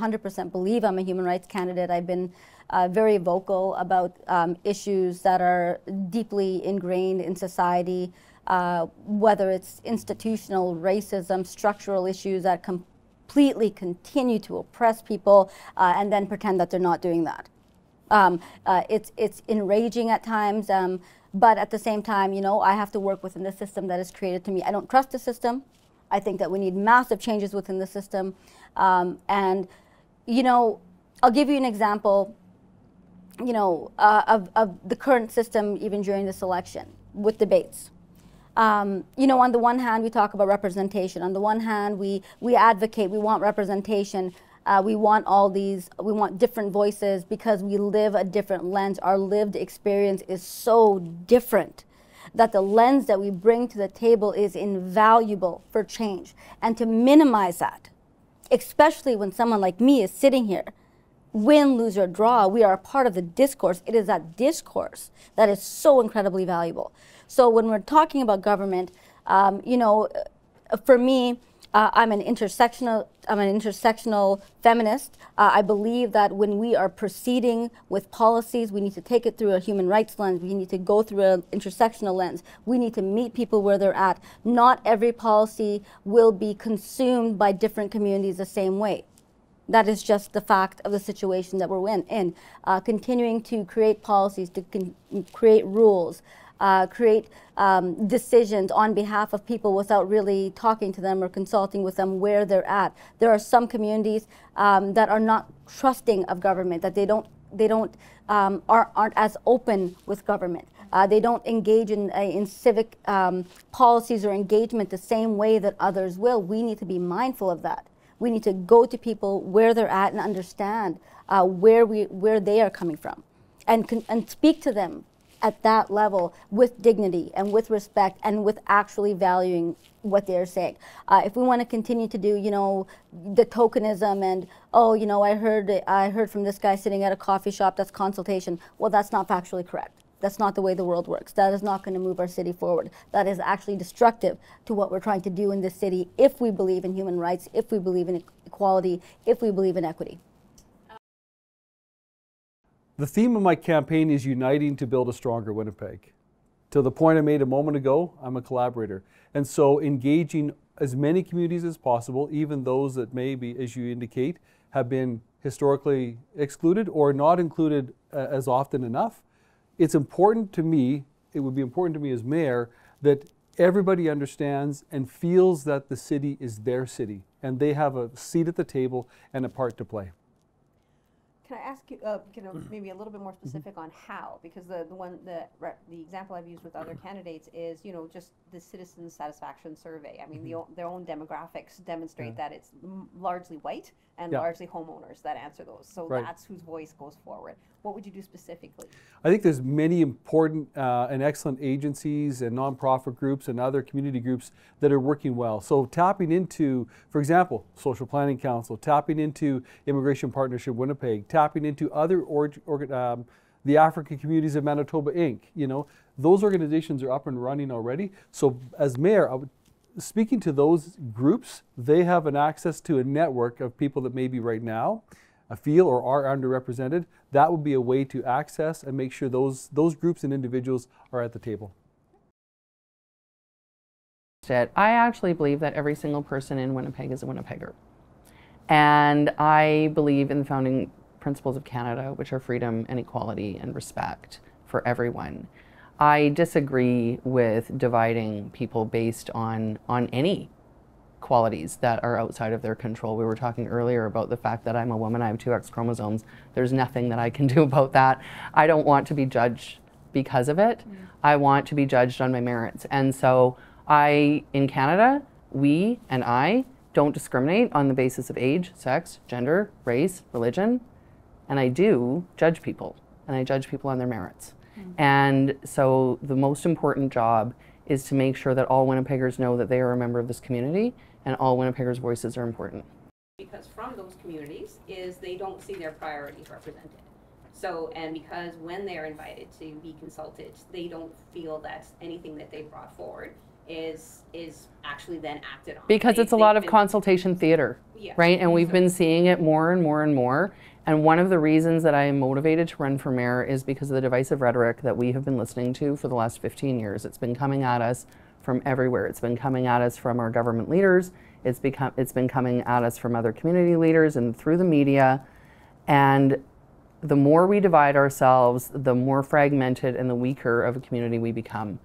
100% believe I'm a human rights candidate. I've been very vocal about issues that are deeply ingrained in society, whether it's institutional racism, structural issues that completely continue to oppress people and then pretend that they're not doing that. It's enraging at times, but at the same time, you know, I have to work within the system that is created to me. I don't trust the system. I think that we need massive changes within the system. And, you know, I'll give you an example, you know, of the current system even during this election with debates. You know, on the one hand, we talk about representation. On the one hand, we advocate, we want representation. We want we want different voices because we live a different lens. Our lived experience is so different that the lens that we bring to the table is invaluable for change. And to minimize that, especially when someone like me is sitting here, win, lose, or draw, we are a part of the discourse. It is that discourse that is so incredibly valuable. So when we're talking about government, you know, for me, I'm an intersectional feminist. I believe that when we are proceeding with policies, we need to take it through a human rights lens. We need to go through an intersectional lens. We need to meet people where they're at. Not every policy will be consumed by different communities the same way. That is just the fact of the situation that we're in. Continuing to create policies, to create rules, create decisions on behalf of people without really talking to them or consulting with them where they're at. There are some communities that are not trusting of government, that aren't as open with government. They don't engage in civic policies or engagement the same way that others will. We need to be mindful of that. We need to go to people where they're at and understand where they are coming from, and speak to them at that level with dignity and with respect and with actually valuing what they're saying. If we want to continue to do, you know, the tokenism and, oh, you know, I heard from this guy sitting at a coffee shop, that's consultation. Well, that's not factually correct. That's not the way the world works. That is not going to move our city forward. That is actually destructive to what we're trying to do in this city if we believe in human rights, if we believe in equality, if we believe in equity. The theme of my campaign is uniting to build a stronger Winnipeg. To the point I made a moment ago, I'm a collaborator. And so engaging as many communities as possible, even those that maybe, as you indicate, have been historically excluded or not included as often enough. It's important to me, it would be important to me as mayor, that everybody understands and feels that the city is their city and they have a seat at the table and a part to play. Can I ask you, maybe a little bit more specific on how? Because the example I've used with other candidates is, you know, just the citizen satisfaction survey. I mean, their own demographics demonstrate that it's largely white and largely homeowners that answer those. So that's whose voice goes forward. What would you do specifically? I think there's many important and excellent agencies and nonprofit groups and other community groups that are working well. So tapping into, for example, Social Planning Council, tapping into Immigration Partnership Winnipeg, tapping into other the African Communities of Manitoba Inc. You know, those organizations are up and running already. So as mayor, speaking to those groups, they have an access to a network of people that maybe right now feel or are underrepresented. That would be a way to access and make sure those groups and individuals are at the table. I actually believe that every single person in Winnipeg is a Winnipegger. And I believe in the founding principles of Canada, which are freedom and equality and respect for everyone. I disagree with dividing people based on any qualities that are outside of their control. We were talking earlier about the fact that I'm a woman, I have 2 X chromosomes. There's nothing that I can do about that. I don't want to be judged because of it. I want to be judged on my merits. And so in Canada, we and I don't discriminate on the basis of age, sex, gender, race, religion. And I do judge people, and I judge people on their merits. And so the most important job is to make sure that all Winnipeggers know that they are a member of this community and all Winnipeggers' voices are important. Because from those communities is they don't see their priorities represented. So, and because when they're invited to be consulted, they don't feel that anything that they brought forward is actually then acted on. Because it's a lot of consultation theater, yeah, right? And we've been seeing it more and more and more. And one of the reasons that I am motivated to run for mayor is because of the divisive rhetoric that we have been listening to for the last 15 years. It's been coming at us from everywhere. It's been coming at us from our government leaders. It's been coming at us from other community leaders and through the media. And the more we divide ourselves, the more fragmented and the weaker of a community we become.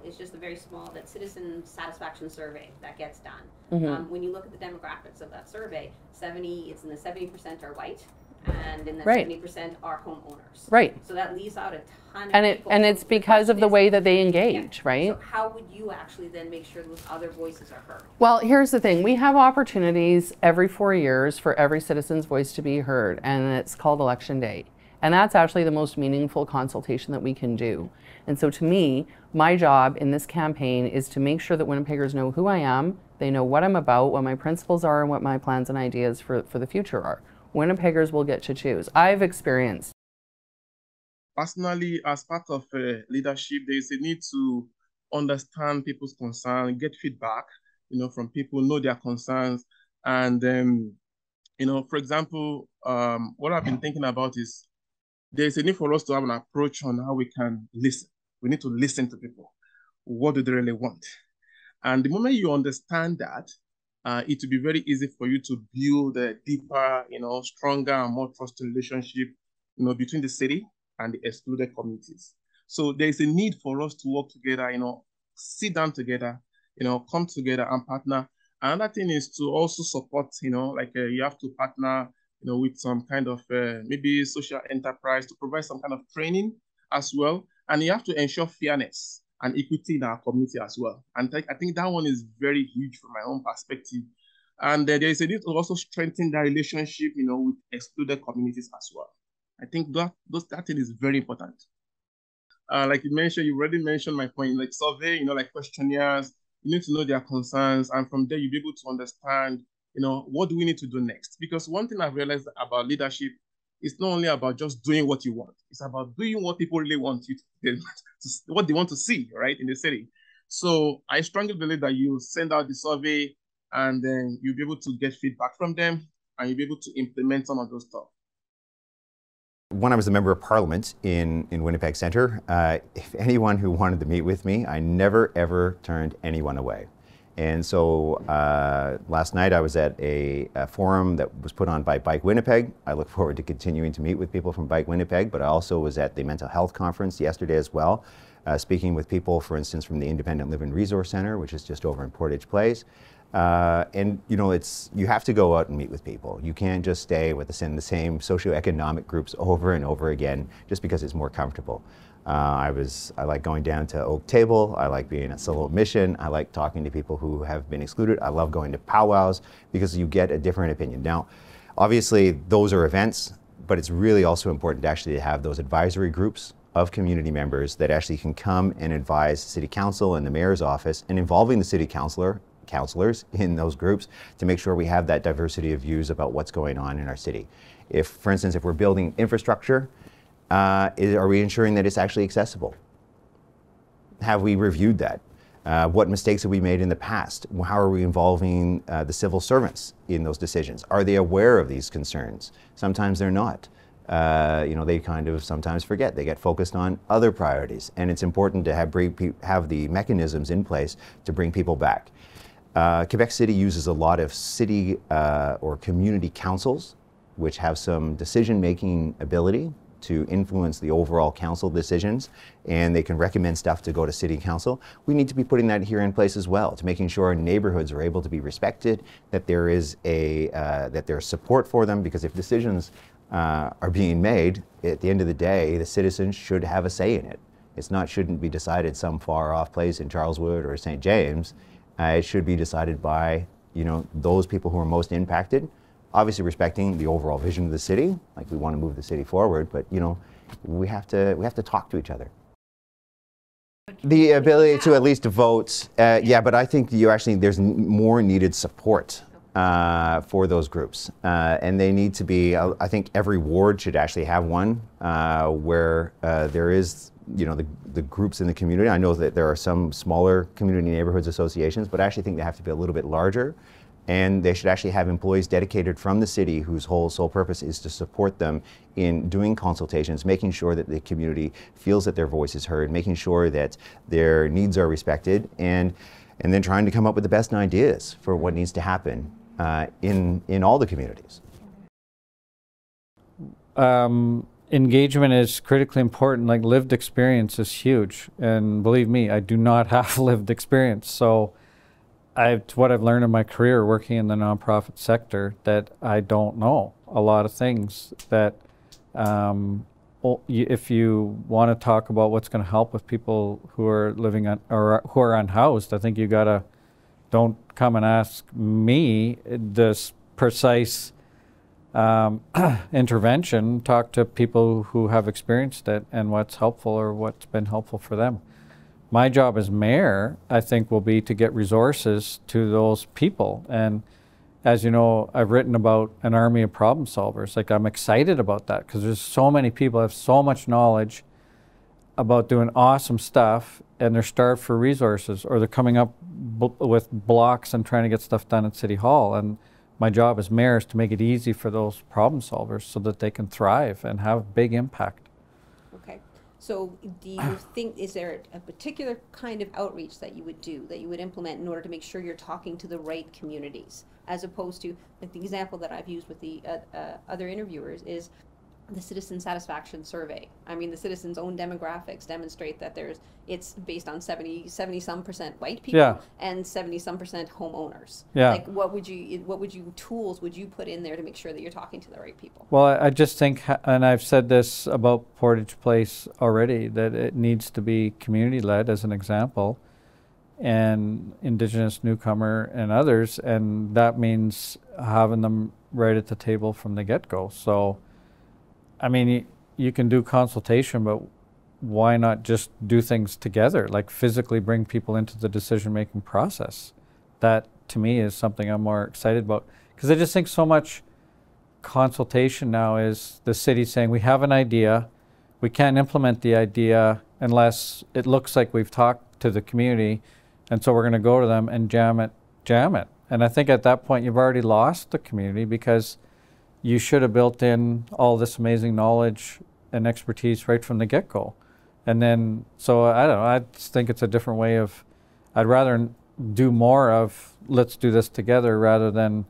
It's just a very small that citizen satisfaction survey that gets done. Mm-hmm. When you look at the demographics of that survey, it's in the 70% are white, and in the Right. 70% are homeowners. Right. So that leaves out a ton of And people. it's So because of the question way is- that they engage, yeah. right? So how would you actually then make sure those other voices are heard? Well, here's the thing. We have opportunities every 4 years for every citizen's voice to be heard, and it's called Election Day. And that's actually the most meaningful consultation that we can do. And so to me, my job in this campaign is to make sure that Winnipeggers know who I am, they know what I'm about, what my principles are, and what my plans and ideas for the future are. Winnipeggers will get to choose. I've experienced. Personally, as part of leadership, there is a need to understand people's concerns, get feedback, from people, know their concerns. And, for example, what I've been thinking about is there's a need for us to have an approach on how we can listen. We need to listen to people. What do they really want? And the moment you understand that, it will be very easy for you to build a deeper, stronger and more trusting relationship, between the city and the excluded communities. So there's a need for us to work together, sit down together, come together and partner. Another thing is to also support, you have to partner, with some kind of maybe social enterprise to provide some kind of training as well. And you have to ensure fairness and equity in our community as well. And I think that one is very huge from my own perspective. And there is a need to also strengthen that relationship, with excluded communities as well. I think that thing is very important. Like you mentioned, you already mentioned my point, like survey, like questionnaires, you need to know their concerns. And from there, you'll be able to understand, what do we need to do next? Because one thing I've realized about leadership is not only about just doing what you want. It's about doing what people really want you to do, what they want to see, right, in the city. So I strongly believe that you send out the survey and then you'll be able to get feedback from them and you'll be able to implement some of those stuff. When I was a member of Parliament in Winnipeg Centre, if anyone who wanted to meet with me, I never ever turned anyone away. And so last night I was at a forum that was put on by Bike Winnipeg. I look forward to continuing to meet with people from Bike Winnipeg, but I also was at the mental health conference yesterday as well, speaking with people, for instance, from the Independent Living Resource Centre, which is just over in Portage Place. And you have to go out and meet with people. You can't just stay with the same socioeconomic groups over and over again just because it's more comfortable. I like going down to Oak Table. I like being at Solo Mission. I like talking to people who have been excluded. I love going to powwows because you get a different opinion. Now, obviously, those are events, but it's really also important to actually have those advisory groups of community members that actually can come and advise the City Council and the Mayor's office, and involving the City councillors in those groups to make sure we have that diversity of views about what's going on in our city. If, for instance, if we're building infrastructure, are we ensuring that it's actually accessible? Have we reviewed that? What mistakes have we made in the past? How are we involving the civil servants in those decisions? Are they aware of these concerns? Sometimes they're not. They kind of sometimes forget. They get focused on other priorities, and it's important to have the mechanisms in place to bring people back. Quebec City uses a lot of city or community councils, which have some decision-making ability to influence the overall council decisions, and they can recommend stuff to go to City Council. We need to be putting that here in place as well, to making sure our neighborhoods are able to be respected, that there is that there's support for them, because if decisions are being made, at the end of the day, the citizens should have a say in it. Shouldn't be decided some far off place in Charleswood or St. James. It should be decided by, those people who are most impacted, obviously respecting the overall vision of the city. Like, we want to move the city forward, but we have to talk to each other. The ability to at least vote, yeah, but I think there's more needed support for those groups, and they need to be. I think every ward should actually have one where there is you know, the groups in the community. I know that there are some smaller community neighborhoods associations, but I actually think they have to be a little bit larger. And they should actually have employees dedicated from the city whose whole sole purpose is to support them in doing consultations, making sure that the community feels that their voice is heard, making sure that their needs are respected, and then trying to come up with the best ideas for what needs to happen in all the communities. Engagement is critically important. Like, lived experience is huge, and believe me, I do not have lived experience. So it's what I've learned in my career working in the nonprofit sector, that I don't know a lot of things that if you want to talk about what's going to help with people who are living on, or who are unhoused, I think you gotta, don't come and ask me this precise intervention. Talk to people who have experienced it and what's helpful or what's been helpful for them. My job as mayor, I think, will be to get resources to those people. And as you know, I've written about an army of problem solvers. Like, I'm excited about that because there's so many people have so much knowledge about doing awesome stuff, and they're starved for resources, or they're coming up with blocks and trying to get stuff done at City Hall. And my job as mayor is to make it easy for those problem solvers so that they can thrive and have big impact. Okay. So do you think, is there a particular kind of outreach that you would do, that you would implement in order to make sure you're talking to the right communities, as opposed to, like, the example that I've used with the other interviewers is the citizen satisfaction survey. I mean, the citizens' own demographics demonstrate that it's based on 70-some% white people, yeah, and 70-some% homeowners. Yeah. Like, what tools would you put in there to make sure that you're talking to the right people? Well, I just think, and I've said this about Portage Place already, that it needs to be community-led as an example, and Indigenous, newcomer, and others, and that means having them right at the table from the get-go. So, I mean, you can do consultation, but why not just do things together, like physically bring people into the decision-making process? That, to me, is something I'm more excited about, because I just think so much consultation now is the city saying, we have an idea, we can't implement the idea unless it looks like we've talked to the community, and so we're going to go to them and jam it. And I think at that point you've already lost the community, because you should have built in all this amazing knowledge and expertise right from the get-go. And then, so I don't know, I just think it's a different way of, I'd rather do more of, let's do this together, rather than,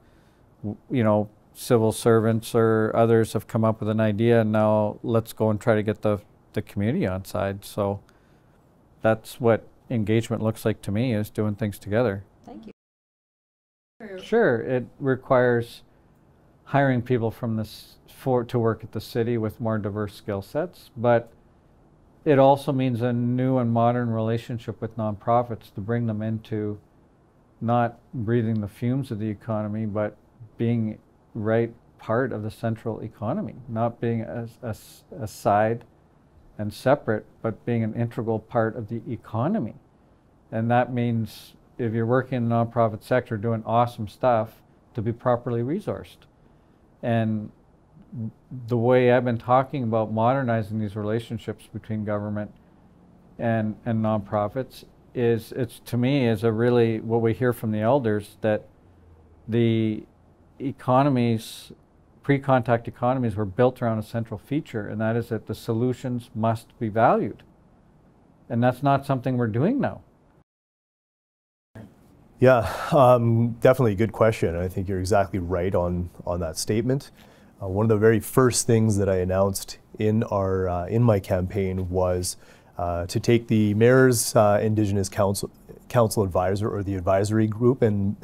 you know, civil servants or others have come up with an idea and now let's go and try to get the community on side. So that's what engagement looks like to me, is doing things together. Thank you. Sure, it requires hiring people from this to work at the city with more diverse skill sets, but it also means a new and modern relationship with nonprofits to bring them into not breathing the fumes of the economy, but being right part of the central economy, not being a side and separate, but being an integral part of the economy. And that means if you're working in the nonprofit sector doing awesome stuff, to be properly resourced. And the way I've been talking about modernizing these relationships between government and nonprofits is, it's, to me, is a really, what we hear from the elders, that the economies, pre-contact economies, were built around a central feature, and that is that the solutions must be valued. And that's not something we're doing now. Yeah, definitely a good question. I think you're exactly right on that statement. One of the very first things that I announced in my campaign was to take the Mayor's Indigenous Council Advisor, or the advisory group, and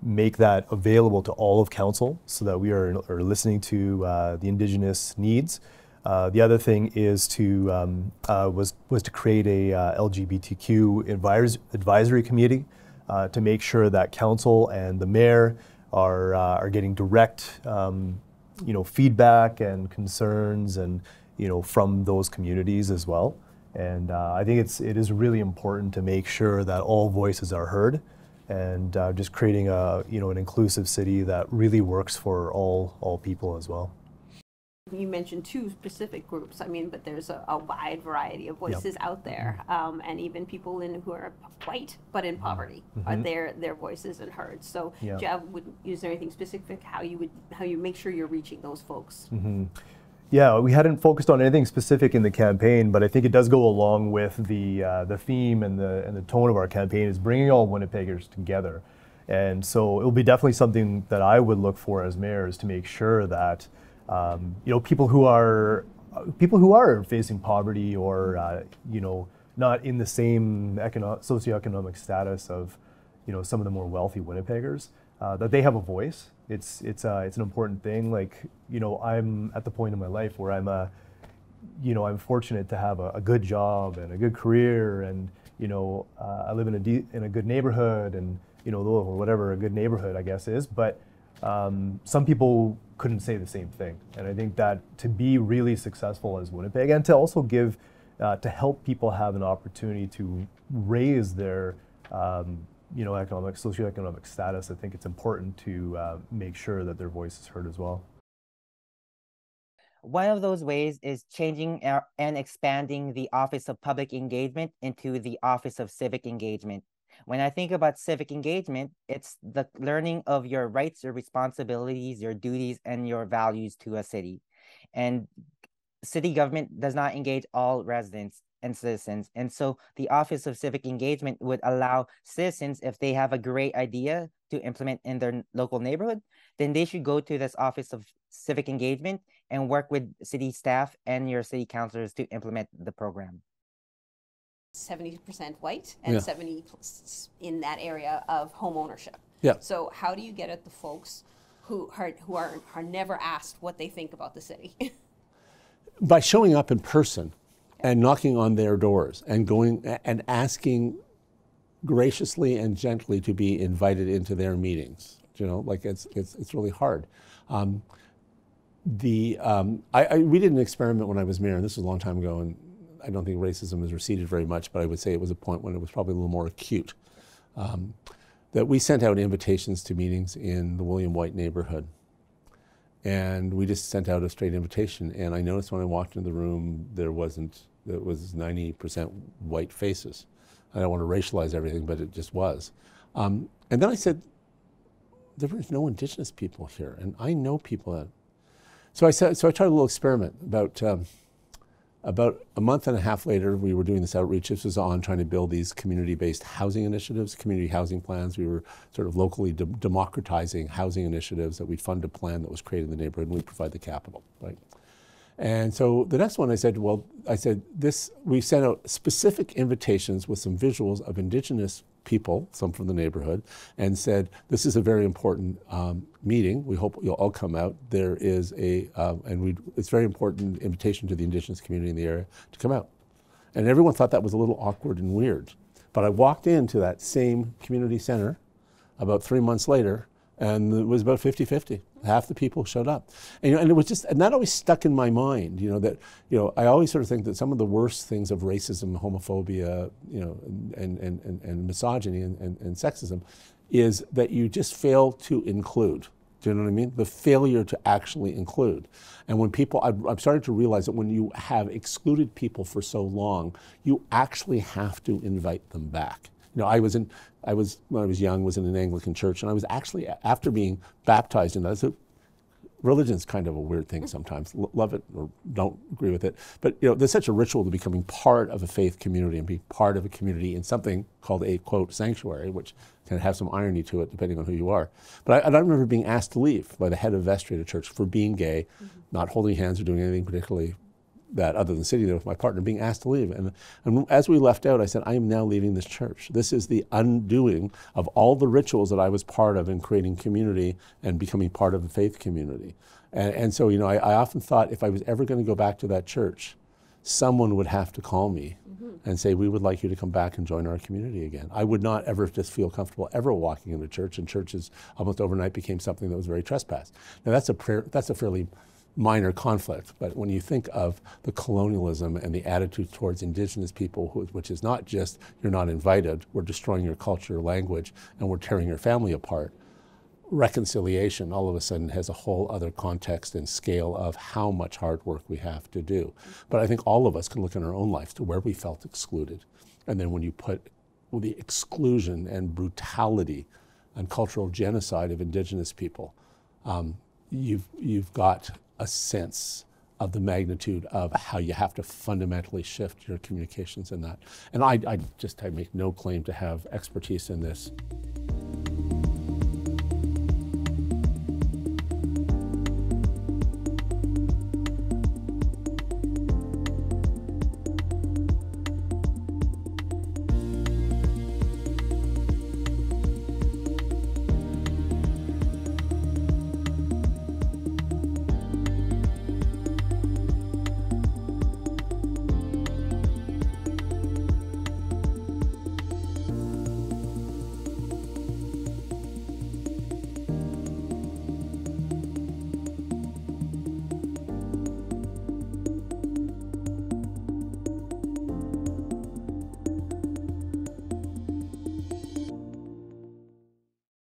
make that available to all of council, so that we are listening to the Indigenous needs. The other thing is was to create a LGBTQ advisory committee to make sure that council and the mayor are getting direct feedback and concerns, and from those communities as well. And I think it is really important to make sure that all voices are heard, and just creating an inclusive city that really works for all people as well. You mentioned two specific groups, I mean, but there's a wide variety of voices out there, and even people who are white but in poverty, their voices and heard. So, is there anything specific how you make sure you're reaching those folks? Yeah, we hadn't focused on anything specific in the campaign, but I think it does go along with the theme and the tone of our campaign is bringing all Winnipeggers together, and so it'll be definitely something that I would look for as mayor is to make sure that people who are facing poverty or not in the same socioeconomic status of some of the more wealthy Winnipeggers, that they have a voice. It's an important thing. Like I'm at the point in my life where I'm fortunate to have a good job and a good career, and I live in a good neighborhood, and whatever a good neighborhood I guess is, but. Some people couldn't say the same thing, and I think that to be really successful as Winnipeg, and to also give, to help people have an opportunity to raise their, socioeconomic status, I think it's important to make sure that their voice is heard as well. One of those ways is changing and expanding the Office of Public Engagement into the Office of Civic Engagement. When I think about civic engagement, it's the learning of your rights, your responsibilities, your duties, and your values to a city. And city government does not engage all residents and citizens. And so the Office of Civic Engagement would allow citizens, if they have a great idea to implement in their local neighborhood, then they should go to this Office of Civic Engagement and work with city staff and your city councilors to implement the program. 70% white and 70 in that area of home ownership. Yeah. So how do you get at the folks who are never asked what they think about the city? By showing up in person and knocking on their doors and going and asking graciously and gently to be invited into their meetings. It's really hard. We did an experiment when I was mayor, and this was a long time ago, and I don't think racism has receded very much, but I would say it was a point when it was probably a little more acute. That we sent out invitations to meetings in the William White neighborhood. And we just sent out a straight invitation. And I noticed when I walked into the room, it was 90% white faces. I don't want to racialize everything, but it just was. And then I said, there was no Indigenous people here, and I know people that. So I tried a little experiment about a month and a half later. We were doing this outreach. This was on trying to build these community-based housing initiatives, community housing plans. We were sort of locally democratizing housing initiatives that we'd fund a plan that was created in the neighborhood, and we'd provide the capital, right? And so the next one I said, we sent out specific invitations with some visuals of Indigenous people, some from the neighborhood, and said, this is a very important meeting. We hope you'll all come out. There is it's very important invitation to the Indigenous community in the area to come out. And everyone thought that was a little awkward and weird. But I walked into that same community center about 3 months later, and it was about 50-50. Half the people showed up, and it was just, and that always stuck in my mind. I always sort of think that some of the worst things of racism, homophobia, and misogyny and sexism, is that you just fail to include. Do you know what I mean? The failure to actually include. And when people, I'm starting to realize that when you have excluded people for so long, you actually have to invite them back. When I was young, was in an Anglican church, and I was actually, after being baptized in that, so religion's kind of a weird thing sometimes. Love it or don't agree with it. But there's such a ritual to becoming part of a faith community and being part of a community in something called a, quote, sanctuary, which can have some irony to it depending on who you are. But I remember being asked to leave by the head of vestry at a church for being gay, not holding hands or doing anything particularly that other than sitting there with my partner, being asked to leave. And as we left out, I said, I am now leaving this church. This is the undoing of all the rituals that I was part of in creating community and becoming part of a faith community. And so, I often thought if I was ever going to go back to that church, someone would have to call me and say, we would like you to come back and join our community again. I would not ever just feel comfortable ever walking into church, and churches almost overnight became something that was very trespassed. Now that's a fairly minor conflict, but when you think of the colonialism and the attitude towards Indigenous people, which is not just you're not invited, we're destroying your culture, language, and we're tearing your family apart. reconciliation all of a sudden has a whole other context and scale of how much hard work we have to do. But I think all of us can look in our own lives to where we felt excluded. And then when you put the exclusion and brutality and cultural genocide of Indigenous people, you've got a sense of the magnitude of how you have to fundamentally shift your communications in that. And I make no claim to have expertise in this.